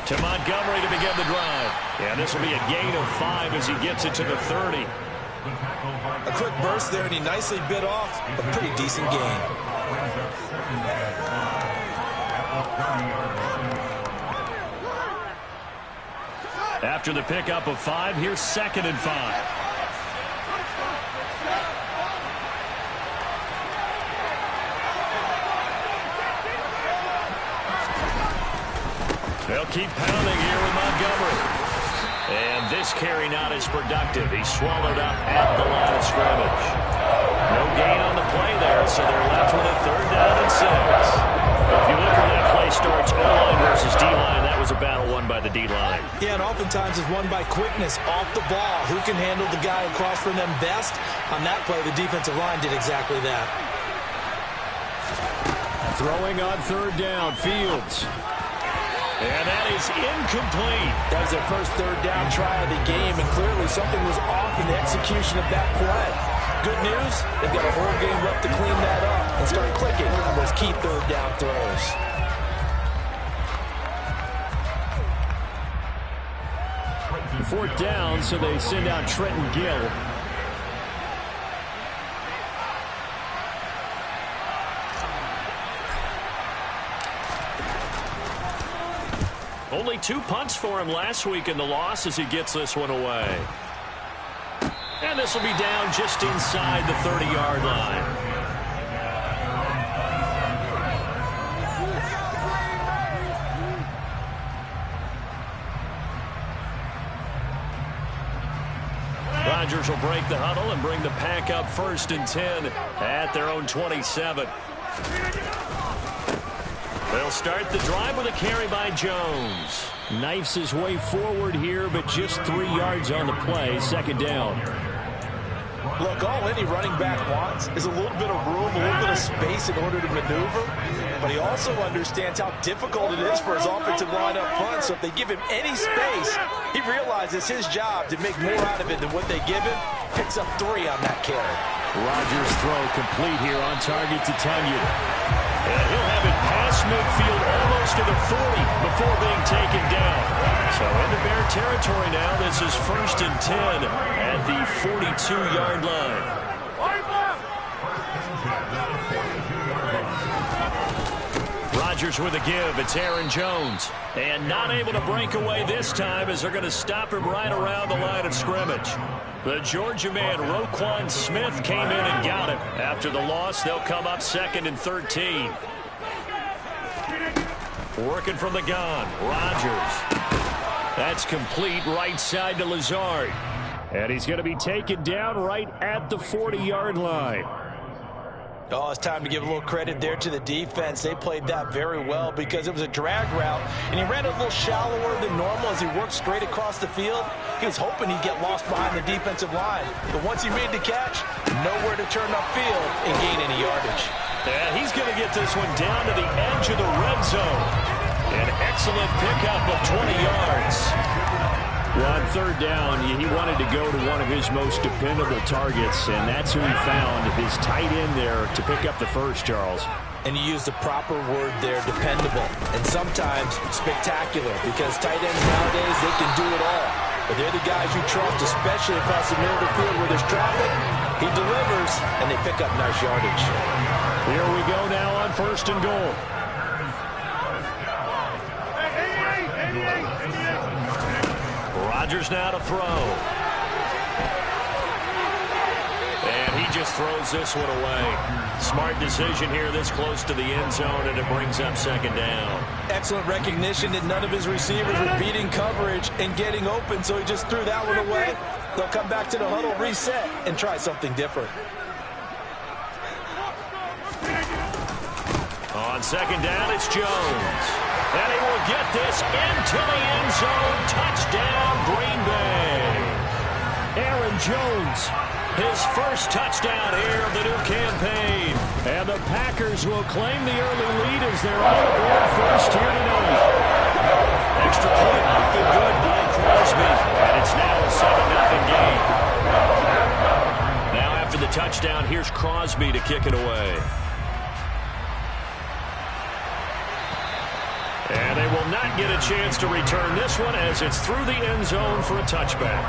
To Montgomery to begin the drive. And this will be a gain of 5 as he gets it to the 30. A quick burst there, and he nicely bit off a pretty decent gain. After the pickup of 5, here's 2nd and 5. They'll keep pounding here with Montgomery. And this carry not as productive. He's swallowed up at the line of scrimmage. No gain on the play there, so they're left with a 3rd down and 6. If you look where that play starts, O-line versus D-line, that was a battle won by the D-line. Yeah, and oftentimes it's won by quickness off the ball. Who can handle the guy across from them best? On that play, the defensive line did exactly that. Throwing on 3rd down, Fields. And that is incomplete. That was their first 3rd down try of the game, and clearly something was off in the execution of that play. Good news, they've got a whole game left to clean that up and start clicking on those key 3rd down throws. Fourth down, so they send out Trenton Gill. Only 2 punts for him last week in the loss as he gets this one away. And this will be down just inside the 30-yard line. Rodgers will break the huddle and bring the pack up 1st and 10 at their own 27. They'll start the drive with a carry by Jones. Knifes his way forward here, but just 3 yards on the play. 2nd down. Look, all any running back wants is a little bit of room, a little bit of space in order to maneuver. But he also understands how difficult it is for his offensive line up front. So if they give him any space, he realizes his job to make more out of it than what they give him. Picks up 3 on that carry. Rodgers' throw complete here on target to Tunyon. And he'll have it past midfield almost to the 40 before being taken down. So into Bear territory now. This is 1st and 10 at the 42-yard line. Rodgers with a give. It's Aaron Jones. And not able to break away this time as they're going to stop him right around the line of scrimmage. The Georgia man, Roquan Smith, came in and got him. After the loss, they'll come up 2nd and 13. Working from the gun, Rodgers. That's complete right side to Lazard. And he's going to be taken down right at the 40-yard line. Oh, it's time to give a little credit there to the defense. They played that very well because it was a drag route, and he ran a little shallower than normal as he worked straight across the field. He was hoping he'd get lost behind the defensive line, but once he made the catch, nowhere to turn upfield and gain any yardage. And he's going to get this one down to the edge of the red zone. An excellent pickup of 20 yards. Well, on 3rd down, he wanted to go to one of his most dependable targets, and that's who he found, his tight end there to pick up the first, Charles. And you used the proper word there, dependable, and sometimes spectacular, because tight ends nowadays, they can do it all. But they're the guys you trust, especially across the middle of the field where there's traffic. He delivers, and they pick up nice yardage. Here we go now on 1st and goal. Rodgers now to throw. And he just throws this one away. Smart decision here this close to the end zone, and it brings up 2nd down. Excellent recognition that none of his receivers were beating coverage and getting open, so he just threw that one away. They'll come back to the huddle, reset, and try something different. On 2nd down, it's Jones. And he will get this into the end zone. Touchdown, Green Bay. Aaron Jones, his first touchdown here of the new campaign. And the Packers will claim the early lead as they're on the board first here tonight. Extra point up and good by Crosby. And it's now a 7-0 game. Now after the touchdown, here's Crosby to kick it away. And they will not get a chance to return this one as it's through the end zone for a touchback.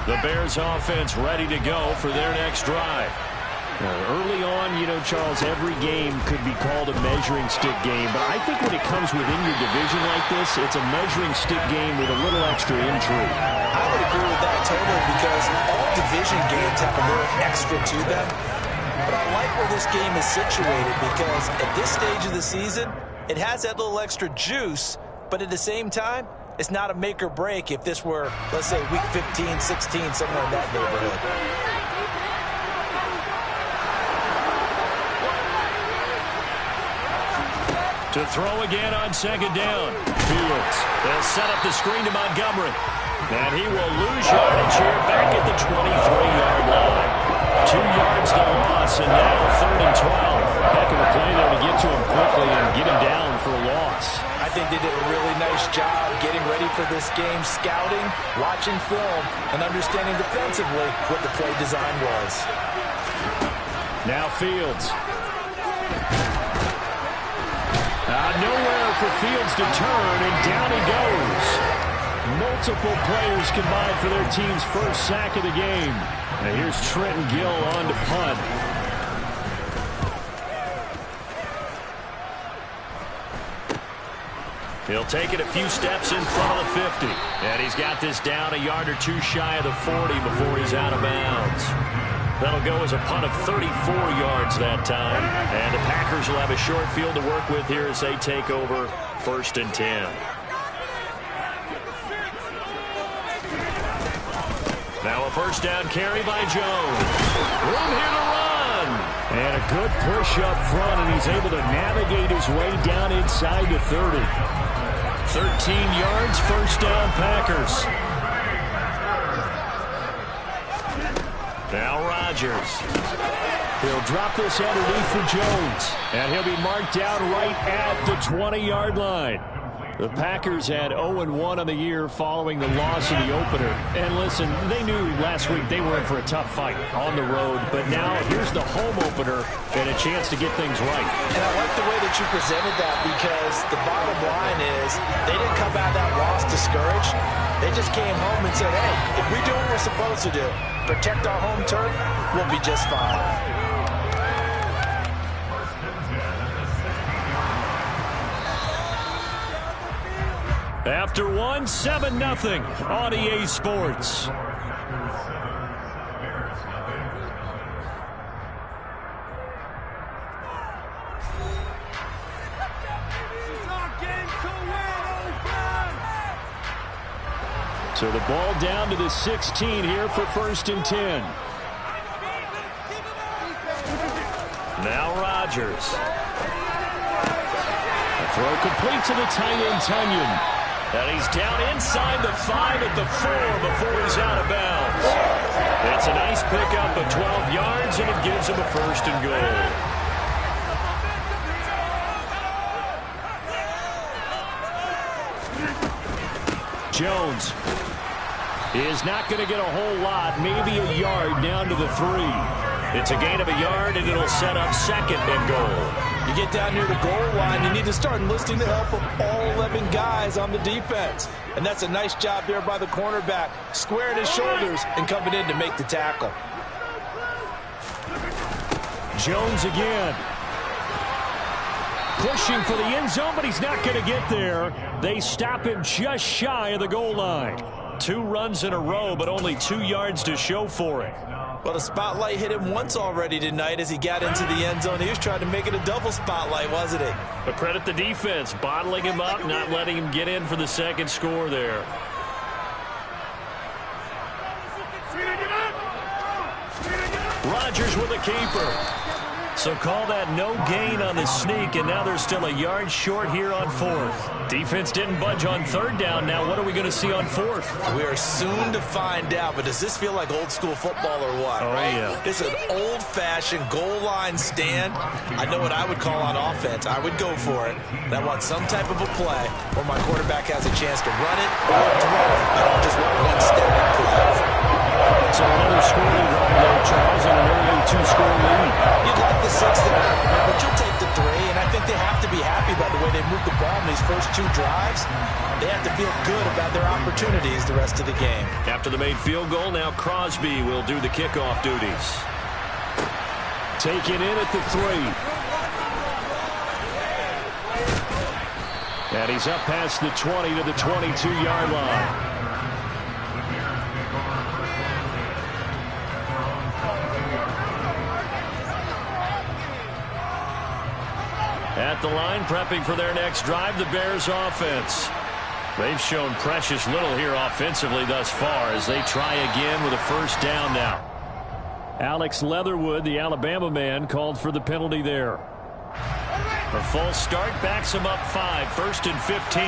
The Bears offense ready to go for their next drive. Early on, Charles, every game could be called a measuring stick game, but I think when it comes within your division like this, it's a measuring stick game with a little extra intrigue. I would agree with that totally because all division games have a little extra to them. But I like where this game is situated because at this stage of the season, it has that little extra juice, but at the same time, it's not a make or break if this were, let's say, week 15, 16, somewhere in that neighborhood. To throw again on second down. Fields. They'll set up the screen to Montgomery. And he will lose yardage here back at the 23-yard line. 2 yards the loss, and now 3rd and 12. Heck of a play there to get to him quickly and get him down for a loss. I think they did a really nice job getting ready for this game, scouting, watching film, and understanding defensively what the play design was. Now Fields. Nowhere for Fields to turn, and down he goes. Multiple players combined for their team's first sack of the game. And here's Trenton Gill on to punt. He'll take it a few steps in front of the 50. And he's got this down a yard or two shy of the 40 before he's out of bounds. That'll go as a punt of 34 yards that time. And the Packers will have a short field to work with here as they take over 1st and 10. Now a first down carry by Jones. Room here to run. And a good push up front, and he's able to navigate his way down inside the 30. 13 yards, first down Packers. Now Rodgers. He'll drop this underneath for Jones. And he'll be marked down right at the 20-yard line. The Packers had 0-1 on the year following the loss in the opener. And listen, they knew last week they were in for a tough fight on the road. But now here's the home opener and a chance to get things right. And I like the way that you presented that because the bottom line is they didn't come out of that loss discouraged. They just came home and said, hey, if we do what we're supposed to do, protect our home turf, we'll be just fine. After one, 7-0 on EA Sports. So the ball down to the 16 here for 1st and 10. Now Rodgers. The throw complete to the tight end, Tunyon. And he's down inside the 5 at the 4 before he's out of bounds. It's a nice pickup of 12 yards, and it gives him a 1st and goal. Jones is not going to get a whole lot, maybe a yard down to the 3. It's a gain of a yard, and it'll set up 2nd and goal. You get down near the goal line, you need to start enlisting the help of all 11 guys on the defense. And that's a nice job there by the cornerback, squaring his shoulders and coming in to make the tackle. Jones again. Pushing for the end zone, but he's not going to get there. They stop him just shy of the goal line. 2 runs in a row, but only 2 yards to show for it. Well, the spotlight hit him once already tonight as he got into the end zone. He was trying to make it a double spotlight, wasn't he? But credit the defense, bottling him up, not letting him get in for the 2nd score there. Rodgers with a keeper. So call that no gain on the sneak, and now they're still a yard short here on 4th. Defense didn't budge on 3rd down. Now what are we going to see on 4th? We are soon to find out, but does this feel like old school football or what? Oh, right? Yeah. It's an old-fashioned goal line stand. I know what I would call on offense. I would go for it. And I want some type of a play where my quarterback has a chance to run it or throw it. I don't just want one static play. So another scoring run there, Charles, and an early 2-score lead. You moved the ball in these first 2 drives, they have to feel good about their opportunities the rest of the game. After the made field goal, now Crosby will do the kickoff duties. Taken in at the 3. And he's up past the 20 to the 22-yard line. At the line, prepping for their next drive, the Bears offense. They've shown precious little here offensively thus far as they try again with a first down now. Alex Leatherwood, the Alabama man, called for the penalty there. A false start backs him up 5, 1st and 15.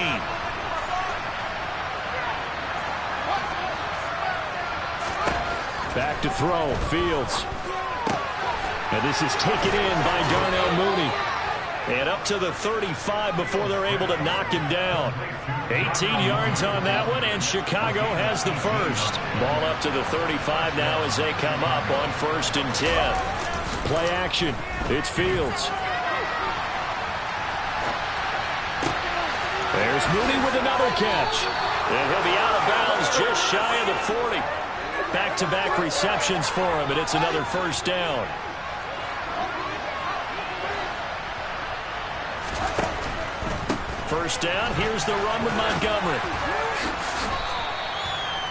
Back to throw, Fields. And this is taken in by Darnell Mooney. And up to the 35 before they're able to knock him down. 18 yards on that one, and Chicago has the first. Ball up to the 35 now as they come up on 1st and 10. Play action. It's Fields. There's Mooney with another catch. And he'll be out of bounds just shy of the 40. Back-to-back receptions for him, and it's another first down. First down, here's the run with Montgomery.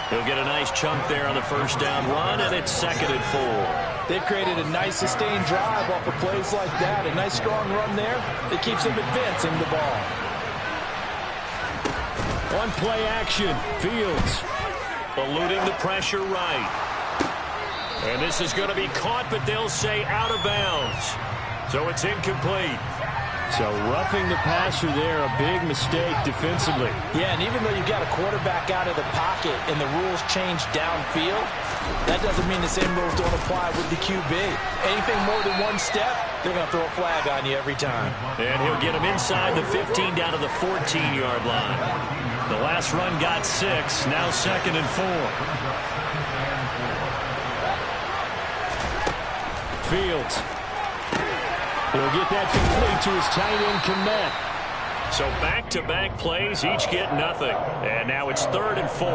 He'll get a nice chunk there on the first down run, and it's 2nd and 4. They've created a nice sustained drive off of plays like that. A nice strong run there that keeps them advancing the ball. On play action, Fields eluding the pressure right. And this is going to be caught, but they'll say out of bounds. So it's incomplete. So roughing the passer there, a big mistake defensively. Yeah, and even though you've got a quarterback out of the pocket and the rules change downfield, that doesn't mean the same rules don't apply with the QB. Anything more than one step, they're going to throw a flag on you every time. And he'll get him inside the 15 down to the 14-yard line. The last run got 6, now 2nd and 4. Fields. He'll get that complete to his tight end Kmet. So back-to-back plays, each get nothing. And now it's 3rd and 4.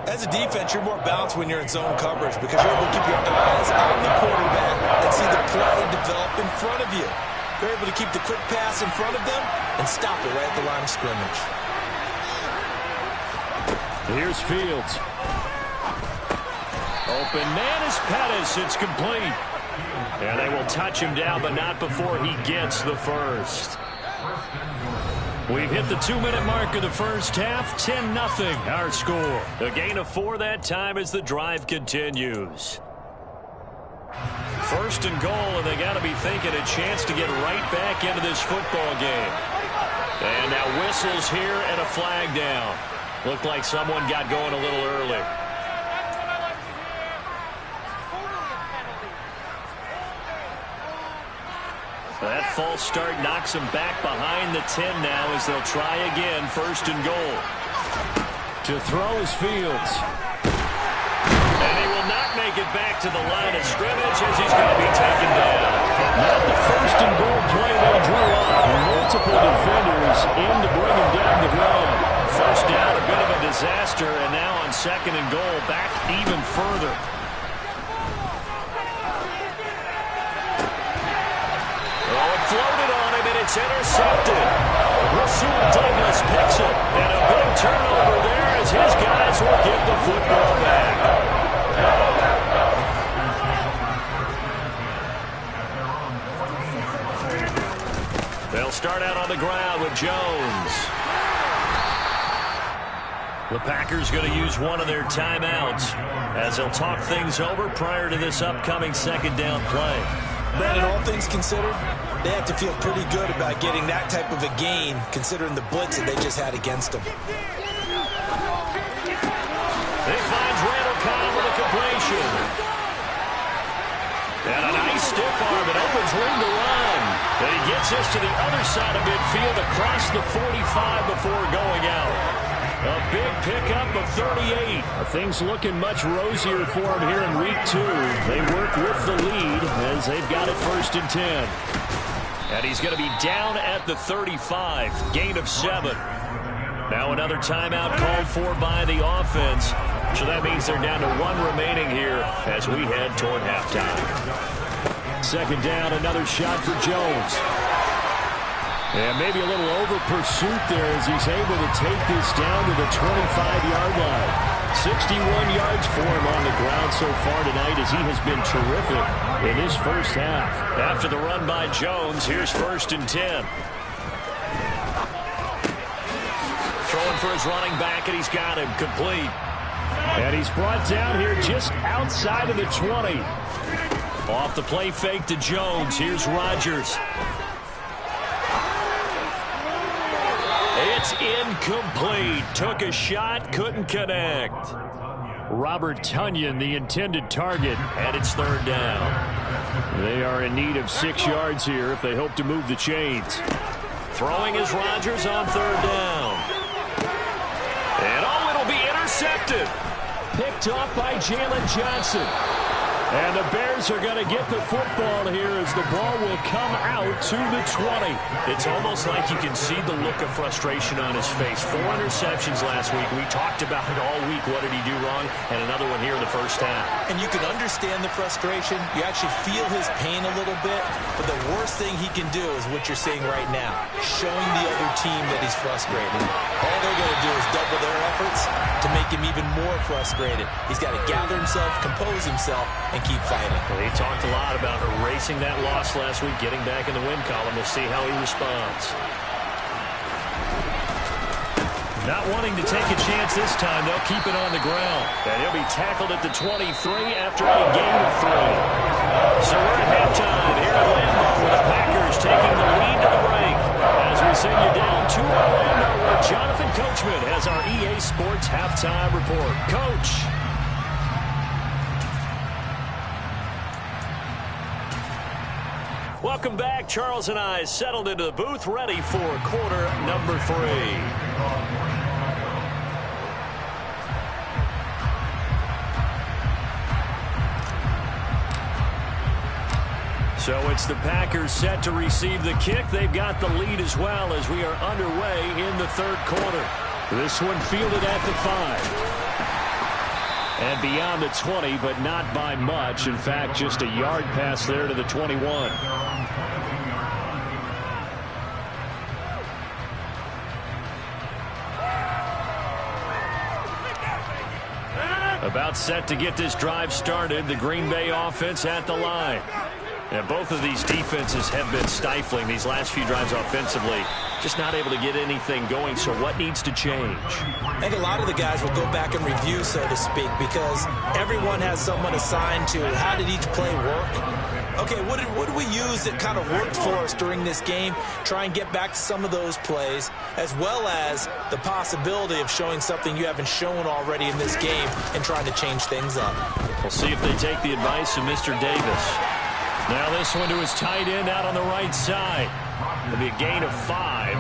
As a defense, you're more balanced when you're in zone coverage because you're able to keep your eyes on the quarterback and see the play develop in front of you. You're able to keep the quick pass in front of them and stop it right at the line of scrimmage. Here's Fields. Open man is Pettis. It's complete. And they will touch him down, but not before he gets the first. We've hit the 2-minute mark of the first half. 10-0 our score. A gain of 4 that time as the drive continues. 1st and goal, and they got to be thinking a chance to get right back into this football game. And now whistles here and a flag down. Looked like someone got going a little early. That false start knocks him back behind the 10 now as they'll try again, 1st and goal. To throw is Fields. And he will not make it back to the line of scrimmage as he's going to be taken down. Not the 1st and goal play they drew up. Multiple defenders in to bring him down the ground. First down, a bit of a disaster, and now on 2nd and goal, back even further. Floated on him, and it's intercepted. Rasul Douglas picks it, and a big turnover there as his guys will get the football back. They'll start out on the ground with Jones. The Packers going to use one of their timeouts as they'll talk things over prior to this upcoming 2nd down play. Brandon, all things considered, they have to feel pretty good about getting that type of a gain, considering the blitz that they just had against them. He finds Randall Cobb with a completion. And a nice stiff arm. It opens room to run. And he gets this to the other side of midfield across the 45 before going out. A big pickup of 38. Things looking much rosier for him here in week 2. They work with the lead as they've got it 1st and 10. And he's going to be down at the 35. Gain of 7. Now another timeout called for by the offense. So that means they're down to 1 remaining here as we head toward halftime. Second down, another shot for Jones. And maybe a little over pursuit there as he's able to take this down to the 25-yard line. 61 yards for him on the ground so far tonight as he has been terrific in his first half. After the run by Jones, here's 1st and 10. Throwing for his running back, and he's got him complete. And he's brought down here just outside of the 20. Off the play fake to Jones. Here's Rodgers. It's incomplete. Took a shot, couldn't connect. Robert Tonyan, the intended target, and it's 3rd down. They are in need of 6 yards here if they hope to move the chains. Throwing is Rodgers on 3rd down. And it'll be intercepted. Picked off by Jalen Johnson. And the Bears are going to get the football here as the ball will come out to the 20. It's almost like you can see the look of frustration on his face. 4 interceptions last week. We talked about it all week. What did he do wrong? And another one here in the first half. And you can understand the frustration. You actually feel his pain a little bit. But the worst thing he can do is what you're seeing right now, showing the other team that he's frustrated. All they're going to do is double their efforts to make him even more frustrated. He's got to gather himself, compose himself, and keep fighting. Well, he talked a lot about erasing that loss last week, getting back in the win column. We'll see how he responds. Not wanting to take a chance this time, they'll keep it on the ground. And he'll be tackled at the 23 after a gain of 3. So we're at halftime here at Lambeau with the Packers taking the lead to the break. As we send you down to Orlando where Jonathan Coachman has our EA Sports halftime report. Coach. Welcome back. Charles and I settled into the booth, ready for quarter number 3. So it's the Packers set to receive the kick. They've got the lead as well as we are underway in the 3rd quarter. This one fielded at the 5. And beyond the 20, but not by much. In fact, just a yard pass there to the 21. About set to get this drive started. The Green Bay offense at the line. And both of these defenses have been stifling these last few drives offensively. Just not able to get anything going. So what needs to change? I think a lot of the guys will go back and review, so to speak, because everyone has someone assigned to how did each play work. Okay, what did we use that kind of worked for us during this game? Try and get back to some of those plays, as well as the possibility of showing something you haven't shown already in this game and trying to change things up. We'll see if they take the advice of Mr. Davis. Now this one to his tight end out on the right side. It'll be a gain of 5,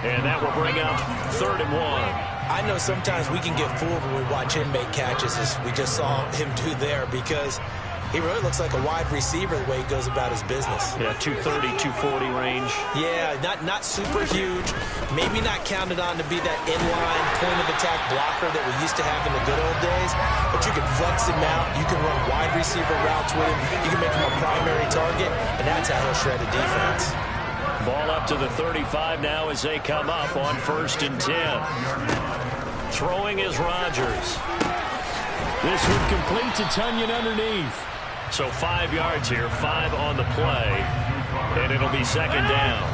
and that will bring up 3rd and 1. I know sometimes we can get fooled when we watch him make catches, as we just saw him do there, because he really looks like a wide receiver the way he goes about his business. Yeah, 230, 240 range. Yeah, not super huge. Maybe not counted on to be that inline point-of-attack blocker that we used to have in the good old days. But you can flex him out. You can run wide receiver routes with him. You can make him a primary target, and that's how he'll shred a defense. Ball up to the 35 now as they come up on 1st and 10. Throwing is Rodgers. This one complete to Tonyan underneath. So 5 yards here, 5 on the play, and it'll be 2nd down.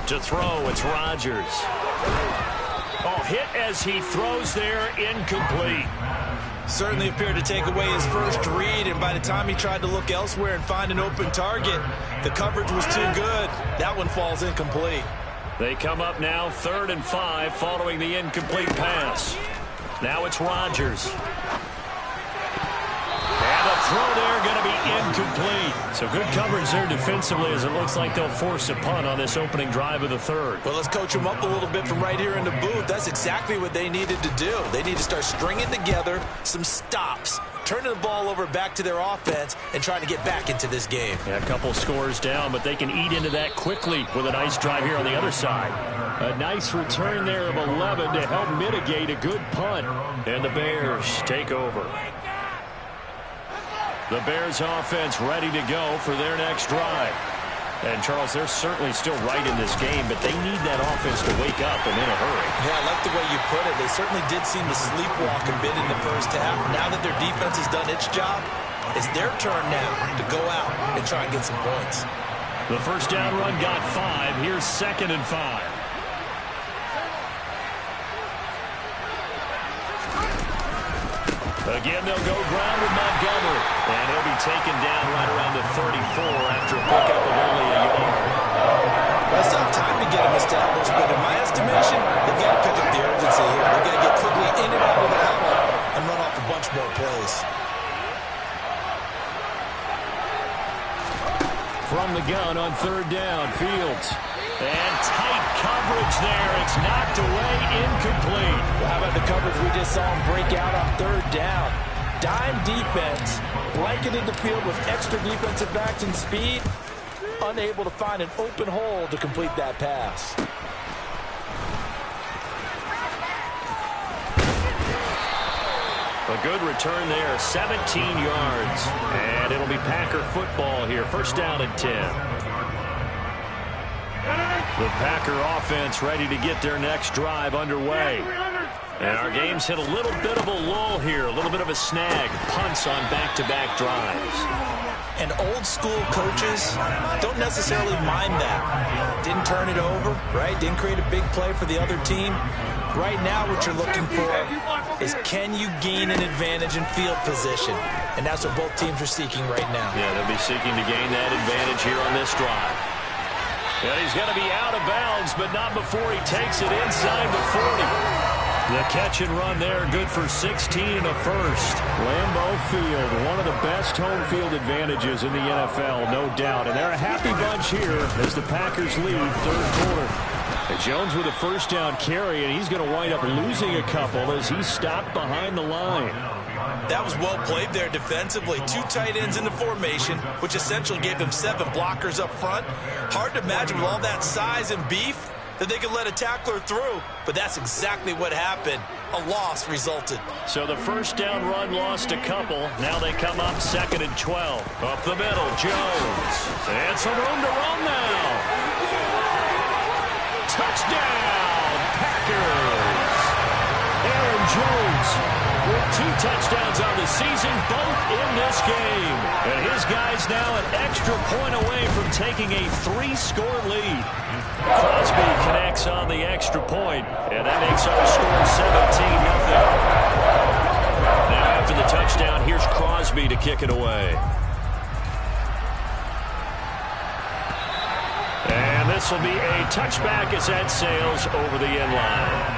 To throw, it's Rodgers. Oh, hit as he throws there, incomplete. Certainly appeared to take away his first read, and by the time he tried to look elsewhere and find an open target, the coverage was too good. That one falls incomplete. They come up now 3rd and 5 following the incomplete pass. Now it's Rodgers. And the throw there going to be incomplete. So good coverage there defensively as it looks like they'll force a punt on this opening drive of the third. Well, let's coach them up a little bit from right here in the booth. That's exactly what they needed to do. They need to start stringing together some stops, turning the ball over back to their offense, and trying to get back into this game. Yeah, a couple scores down, but they can eat into that quickly with a nice drive here on the other side. A nice return there of 11 to help mitigate a good punt. And the Bears take over. The Bears offense ready to go for their next drive. And, Charles, they're certainly still right in this game, but they need that offense to wake up and in a hurry. Yeah, I like the way you put it. They certainly did seem to sleepwalk a bit in the first half. Now that their defense has done its job, it's their turn now to go out and try and get some points. The first down run got 5. Here's 2nd and 5. Again, they'll go ground with Montgomery. And he'll be taken down right around the 34 after a pickup of only a yard. Well, it's not time to get him established, but in my estimation, they've got to pick up the urgency here. They've got to get quickly in and out of the huddle and run off a bunch more plays. From the gun on 3rd down, Fields. And tight coverage there. It's knocked away, incomplete. Well, how about the coverage we just saw him break out on 3rd down? Dime defense, blanketed the field with extra defensive backs and speed, unable to find an open hole to complete that pass. A good return there, 17 yards. And it'll be Packer football here, 1st down and 10. The Packer offense ready to get their next drive underway. And our game's hit a little bit of a lull here, a little bit of a snag. Punts on back-to-back drives. And old-school coaches don't necessarily mind that. Didn't turn it over, right? Didn't create a big play for the other team. Right now what you're looking for is can you gain an advantage in field position? And that's what both teams are seeking right now. Yeah, they'll be seeking to gain that advantage here on this drive. And he's going to be out of bounds, but not before he takes it inside the 40. The catch and run there, good for 16 and a first. Lambeau Field, one of the best home field advantages in the NFL, no doubt. And they're a happy bunch here as the Packers lead 3rd quarter. And Jones with a 1st down carry, and he's going to wind up losing a couple as he's stopped behind the line. That was well played there defensively. 2 tight ends in the formation, which essentially gave him 7 blockers up front. Hard to imagine with all that size and beef that they could let a tackler through, but that's exactly what happened. A loss resulted. So the 1st down run lost a couple. Now they come up 2nd and 12. Up the middle, Jones. And some room to run now. Touchdown, Packers. Aaron Jones with 2 touchdowns on the season, both in this game. And his guys now an extra point away from taking a 3-score lead. Crosby connects on the extra point, and that makes our score 17-0. Now after the touchdown, here's Crosby to kick it away. And this will be a touchback as that sails over the end line.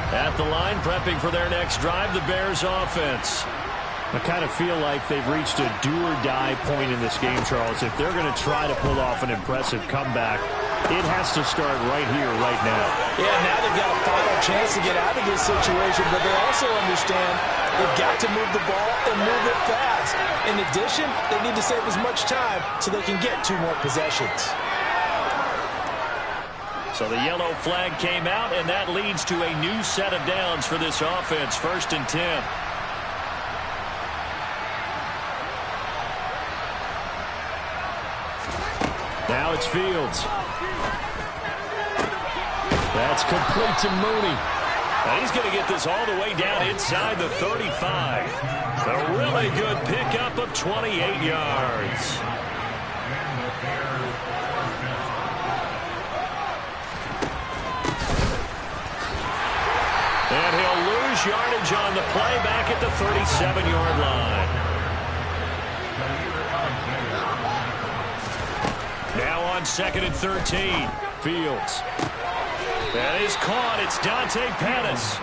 At the line, prepping for their next drive, the Bears offense. I kind of feel like they've reached a do-or-die point in this game, Charles. If they're going to try to pull off an impressive comeback, it has to start right here, right now. Yeah, now they've got a final chance to get out of this situation, but they also understand they've got to move the ball and move it fast. In addition, they need to save as much time so they can get 2 more possessions. So the yellow flag came out, and that leads to a new set of downs for this offense, 1st and 10. Now it's Fields. That's complete to Mooney. And he's going to get this all the way down inside the 35. A really good pickup of 28 yards. And he'll lose yardage on the play back at the 37-yard line. Now on 2nd and 13. Fields. That is caught. It's Dante Pettis.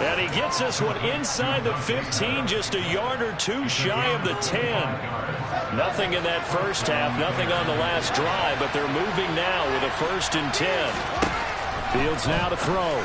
And he gets this one inside the 15, just a yard or two shy of the 10. Nothing in that first half, nothing on the last drive, but they're moving now with a 1st and 10. Fields now to throw.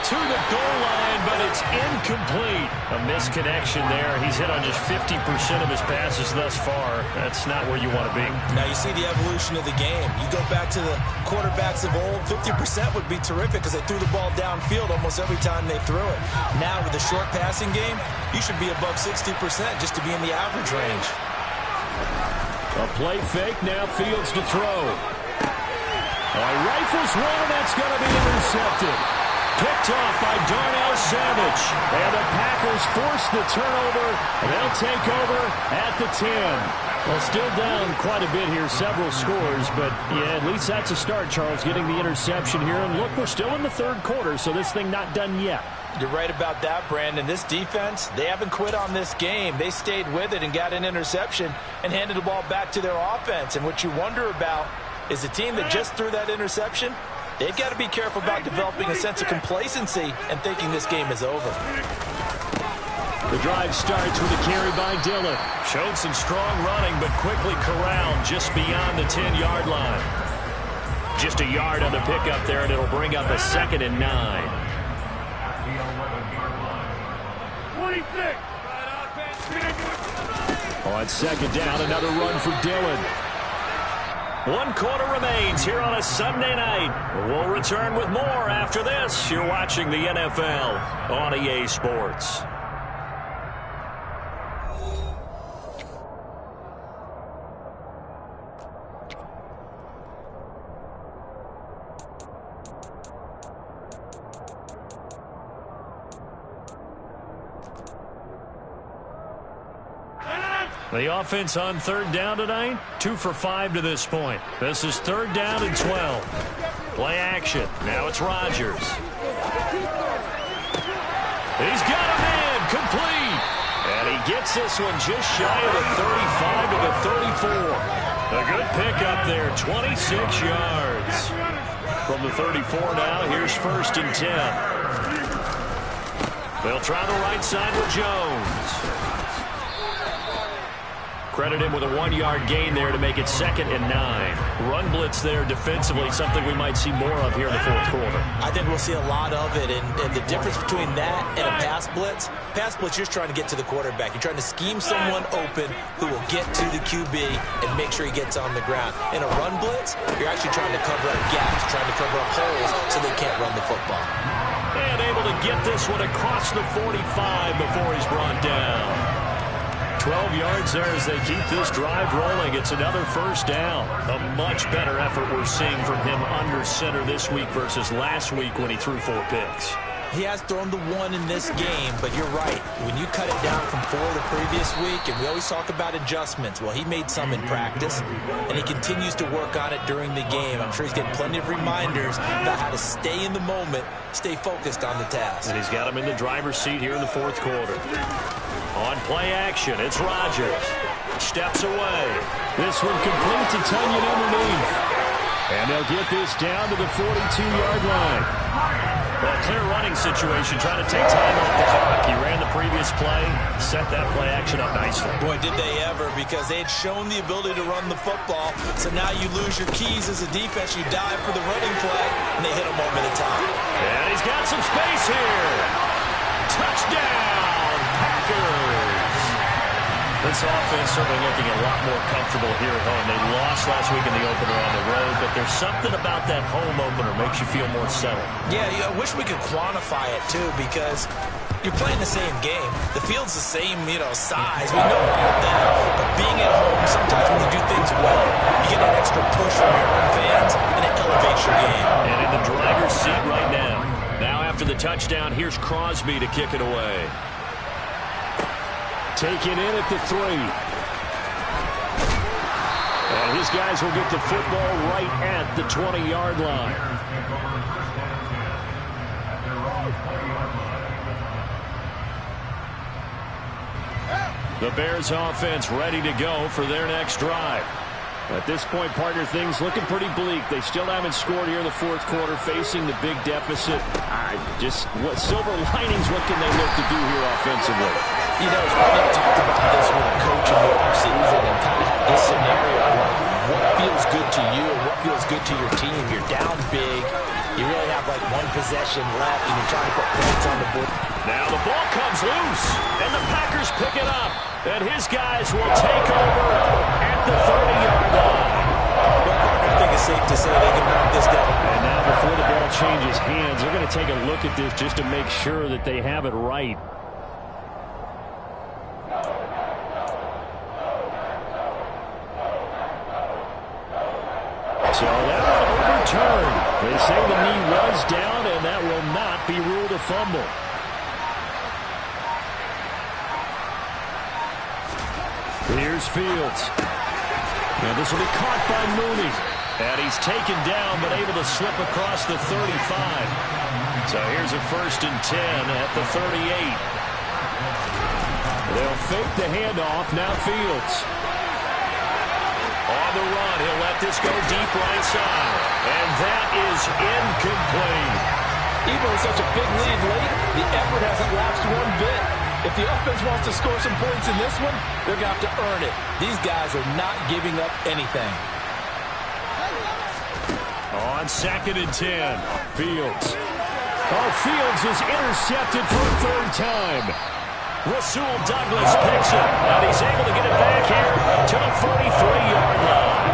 To the goal line, but it's incomplete. A misconnection there. He's hit on just 50% of his passes thus far. That's not where you want to be. Now you see the evolution of the game. You go back to the quarterbacks of old, 50% would be terrific because they threw the ball downfield almost every time they threw it. Now with the short passing game, you should be above 60% just to be in the average range. A play fake, now Fields to throw. Rifles one, and that's going to be intercepted. Picked off by Darnell Savage. And the Packers force the turnover, and they'll take over at the 10. Well, still down quite a bit here, several scores, but yeah, at least that's a start, Charles, getting the interception here. And look, we're still in the 3rd quarter, so this thing not done yet. You're right about that, Brandon. This defense, they haven't quit on this game. They stayed with it and got an interception and handed the ball back to their offense. And what you wonder about is the team that just threw that interception, they've got to be careful about developing a sense of complacency and thinking this game is over. The drive starts with a carry by Dillon. Showed some strong running, but quickly corralled just beyond the 10-yard line. Just a yard on the pickup there, and it'll bring up a 2nd and 9. On 2nd down, another run for Dillon. 1 quarter remains here on a Sunday night. We'll return with more after this. You're watching the NFL on EA Sports. The offense on 3rd down tonight, 2 for 5 to this point. This is 3rd down and 12. Play action. Now it's Rodgers. He's got a man complete. And he gets this one just shy of the 35 to the 34. A good pickup there, 26 yards. From the 34 now, here's 1st and 10. They'll try the right side with Jones. Credit him with a 1-yard gain there to make it 2nd and 9. Run blitz there defensively, something we might see more of here in the 4th quarter. I think we'll see a lot of it, and the difference between that and a pass blitz, you're just trying to get to the quarterback. You're trying to scheme someone open who will get to the QB and make sure he gets on the ground. In a run blitz, you're actually trying to cover up gaps, trying to cover up holes so they can't run the football. And able to get this one across the 45 before he's brought down. 12 yards there as they keep this drive rolling. It's another 1st down. A much better effort we're seeing from him under center this week versus last week when he threw 4 picks. He has thrown the 1 in this game, but you're right. When you cut it down from 4 the previous week, and we always talk about adjustments, well, he made some in practice, and he continues to work on it during the game. I'm sure he's getting plenty of reminders about how to stay in the moment, stay focused on the task. And he's got him in the driver's seat here in the 4th quarter. On play action, it's Rodgers. Steps away. This one complete to Tunyon underneath. And they'll get this down to the 42-yard line. Well, clear running situation, trying to take time off the clock. He ran the previous play, set that play action up nicely. Boy, did they ever, because they had shown the ability to run the football. So now you lose your keys as a defense. You dive for the running play, and they hit him over the top. And he's got some space here. Touchdown, Packers. This offense certainly looking a lot more comfortable here at home. They lost last week in the opener on the road, but there's something about that home opener makes you feel more settled. Yeah, I wish we could quantify it, too, because you're playing the same game. The field's the same, size. We know about that. But being at home, sometimes when you do things well, you get an extra push from your home fans, and it elevates your game. And in the driver's seat right now. Now after the touchdown, here's Crosby to kick it away. Taken in at the 3. And his guys will get the football right at the 20-yard line. The Bears offense ready to go for their next drive. At this point, partner, things looking pretty bleak. They still haven't scored here in the fourth quarter, facing the big deficit. What silver linings, what can they look to do here offensively? You know, it's funny, I talked about this with a coach in the offseason and kind of had this scenario like what feels good to you and what feels good to your team. You're down big. You really have like one possession left, and you're trying to put points on the board. Now the ball comes loose, and the Packers pick it up. And his guys will take over at the 30-yard line. Well, I think it's safe to say they can knock this down. And now before the ball changes hands, they're going to take a look at this just to make sure that they have it right. So that one overturned. They say the knee was down, and that will not be ruled a fumble. Here's Fields. And this will be caught by Mooney. And he's taken down, but able to slip across the 35. So here's a 1st and 10 at the 38. They'll fake the handoff. Now Fields. On the run, he'll let this go deep right side. And that is incomplete. Even with such a big lead late, the effort hasn't lapsed one bit. If the offense wants to score some points in this one, they're going to have to earn it. These guys are not giving up anything. On 2nd and 10, Fields. Oh, Fields is intercepted for a 3rd time. Rasul Douglas picks it, and he's able to get it back here to the 43-yard line.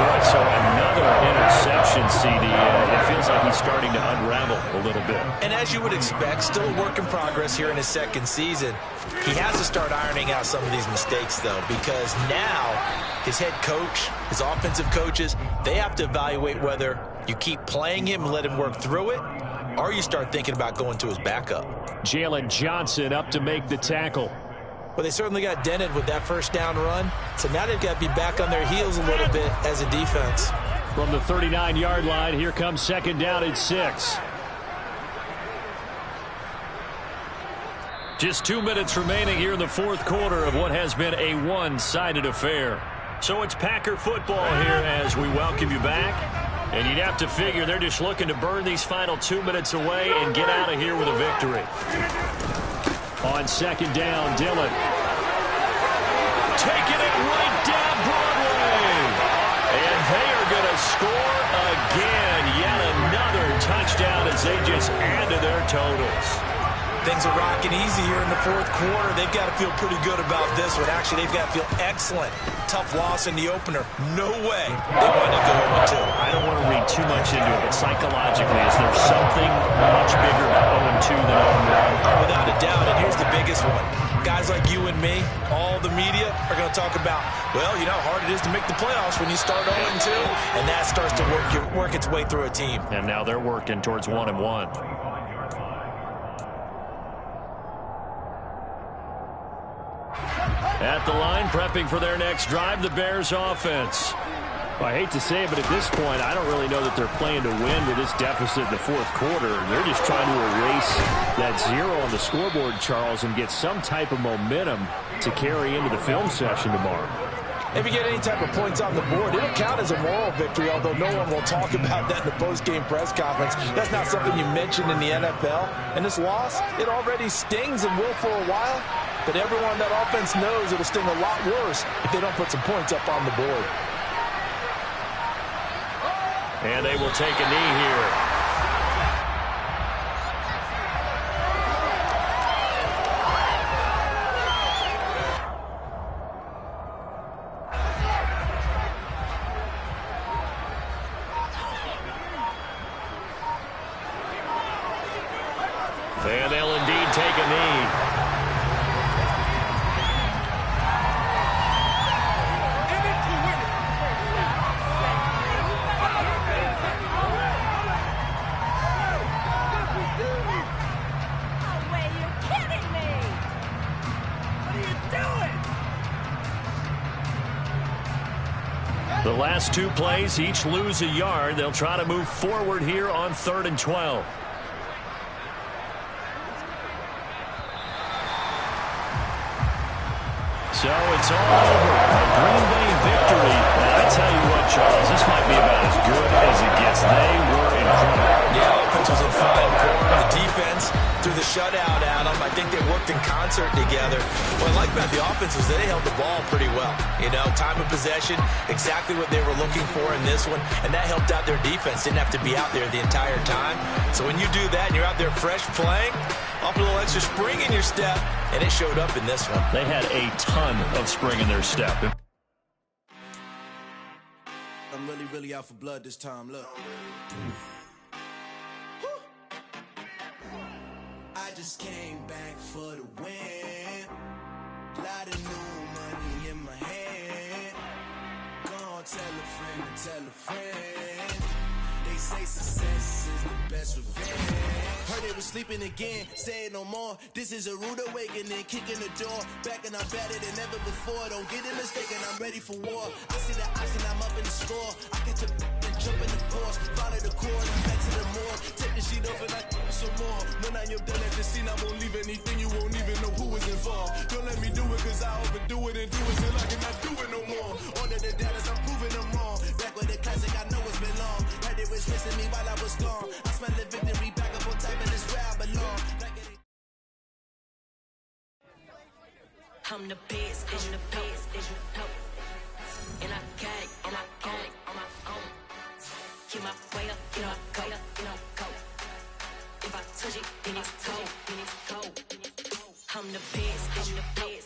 Boy, so another interception, CD. It feels like he's starting to unravel a little bit. And as you would expect, still a work in progress here in his 2nd season. He has to start ironing out some of these mistakes, though, because now his head coach, his offensive coaches, they have to evaluate whether you keep playing him and let him work through it, or you start thinking about going to his backup. Jalen Johnson up to make the tackle. Well, they certainly got dented with that 1st down run, so now they've got to be back on their heels a little bit as a defense. From the 39-yard line, here comes 2nd down and 6. Just 2 minutes remaining here in the fourth quarter of what has been a one-sided affair. So it's Packer football here as we welcome you back. And you'd have to figure they're just looking to burn these final 2 minutes away and get out of here with a victory. On 2nd down, Dillon. Taking it right down Broadway. And they are going to score again. Yet another touchdown as they just add to their totals. Things are rocking easy here in the fourth quarter. They've got to feel pretty good about this one. Actually, they've got to feel excellent. Tough loss in the opener. No way they want to go 0-2. I don't want to read too much into it, but psychologically, is there something much bigger about 0-2 than 0-1? Without a doubt, and here's the biggest one. Guys like you and me, all the media, are going to talk about, well, you know how hard it is to make the playoffs when you start 0-2, and that starts to work its way through a team. And now they're working towards 1-1. At the line, prepping for their next drive, the Bears offense. Well, I hate to say it, but at this point, I don't really know that they're playing to win with this deficit in the fourth quarter. They're just trying to erase that 0 on the scoreboard, Charles, and get some type of momentum to carry into the film session tomorrow. If you get any type of points on the board, it'll count as a moral victory, although no one will talk about that in the post-game press conference. That's not something you mention in the NFL. And this loss, it already stings and will for a while. But everyone on that offense knows it'll sting a lot worse if they don't put some points up on the board. And they will take a knee here. And they'll indeed take a knee. The last 2 plays, each lose a yard. They'll try to move forward here on 3rd and 12. So it's all over. A Green Bay victory. tell you what, Charles, this might be about as good as it gets. They were incredible. Yeah, offense was in fine form. The defense threw the shutout at them. I think they worked in concert together. What I like about the offense is they held the ball pretty well. You know, time of possession, exactly what they were looking for in this one, and that helped out their defense. Didn't have to be out there the entire time. So when you do that and you're out there fresh playing, off a little extra spring in your step, and it showed up in this one. They had a ton of spring in their step. I'm really out for blood this time. Look. I just came back for the win. Lot of new money in my hand. Gonna tell a friend to tell a friend. They say success is the best revenge. Heard they was sleeping again, say it no more. This is a rude awakening, kicking the door. Back and I'm better than ever before. Don't get it mistaken, I'm ready for war. I see the option, I'm up in the score. I catch a and jump in the course. Follow the cord, I'm back to the morgue. Take the sheet off and I some more. When I am done at the scene, I won't leave anything. You won't even know who is involved. Don't let me do it, cause I overdo it and do it till I cannot do it no more. Order the data, I'm proving them wrong. Back with the classic, I know it's been long. Heard it was missing me while I was gone. I smell the victory back up on top, and it's where I belong. I'm the best, I'm the best, and I got it, and I own it on my own. Get my way up, get my go, go. If I touch it, then it's cold, then it's cold. I'm the best, I'm the best.